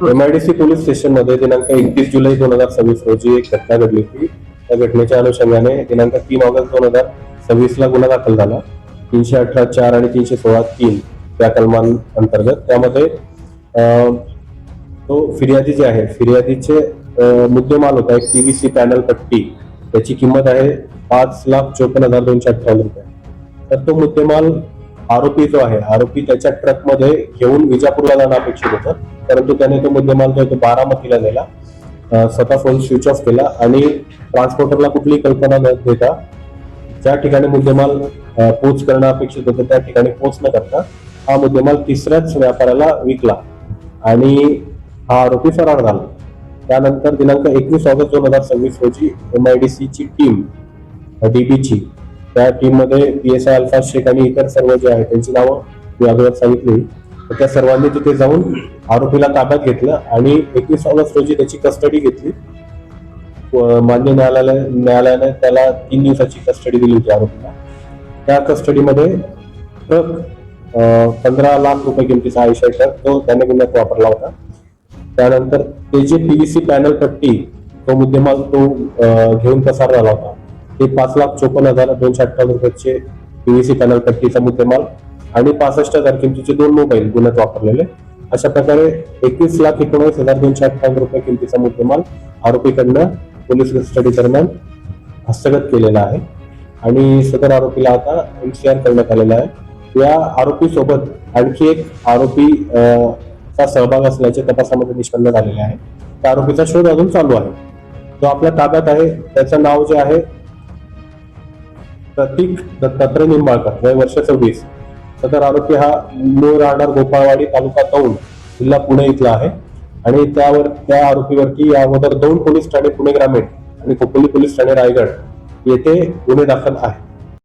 MIDC police station मध्ये दिनांक 31 जुलै 2026 रोजी एक घटना घडली होती. त्या घटनेच्या अनुषंगाने दिनांक 3 ऑगस्ट 2026 ला गुन्हा दाखल झाला 318(4) आणि 316(3) या कलमांअंतर्गत. त्यामध्ये तो फिर्यादी जे आहे, फिर्यादीचे मुद्देमाल होता एक PVC पॅनल पट्टी, त्याची किंमत आहे 5,54,258 रुपये. तर तो मुद्देमाल आरोपी जो आहे, आरोपी त्याच्या ट्रकमध्ये घेऊन विजापूरला जाणं अपेक्षित होतं, परंतु त्याने तो मुद्देमाल जो आहे तो बारामतीला नेला, स्वतः फोन स्विच ऑफ केला आणि ट्रान्सपोर्टरला कुठलीही कल्पना न देता ज्या ठिकाणी मुद्देमाल पोच करणं अपेक्षित होतं त्या ठिकाणी पोच न करता हा मुद्देमाल तिसऱ्याच व्यापाऱ्याला विकला आणि हा आरोपी फरार झाला. त्यानंतर दिनांक 21 ऑगस्ट 2026 रोजी MIDC ची टीम, DB ची, त्या टीम मध्ये PSI अल्फाज शेख आणि इतर सर्व जे आहेत त्यांची नावं मी अगोदर सांगितली. त्या सर्वांनी तिथे जाऊन आरोपीला ताब्यात घेतलं आणि 21 ऑगस्ट रोजी त्याची कस्टडी घेतली. मान्य न्यायालयाने त्याला 3 दिवसाची कस्टडी दिली होती आरोपीला. त्या कस्टडीमध्ये ट्रक 15 लाख रुपये किमतीचा आयशर ट्रक तो त्याने गुन्ह्यात वापरला होता. त्यानंतर ते जे PVC पॅनल पट्टी तो मुद्देमाल तो घेऊन पसार झाला होता, ते 5,54,258 रुपयाचे PVC पॅनल पट्टीचा मुद्देमाल आणि 65,000 किमतीचे 2 मोबाईल गुन्ह्यात वापरलेले. अशा प्रकारे 21,19,258 रुपये किमतीचा मुद्देमाल आरोपीकडनं पोलीस कस्टडी दरम्यान हस्तगत केलेला आहे आणि सदर आरोपीला आता MCR करण्यात आलेला आहे. या आरोपी सोबत आणखी एक आरोपी चा सहभाग असल्याचे तपासामध्ये निष्पन्न झालेले आहे. त्या आरोपीचा शोध अजून चालू आहे. तो आपल्या ताब्यात आहे. त्याचं नाव जे आहे प्रतीक दत्तात्रय निंबाळकर, वय वर्ष 26. सदर आरोपी हा मूळ राहणार गोपाळवाडी, तालुका दौंड, जिल्हा पुणे इथला आहे आणि त्या आरोपीवरती या अगोदर दौंड पोलीस ठाणे पुणे ग्रामीण आणि खोपोली पोलीस ठाणे रायगड येथे गुन्हे दाखल आहे.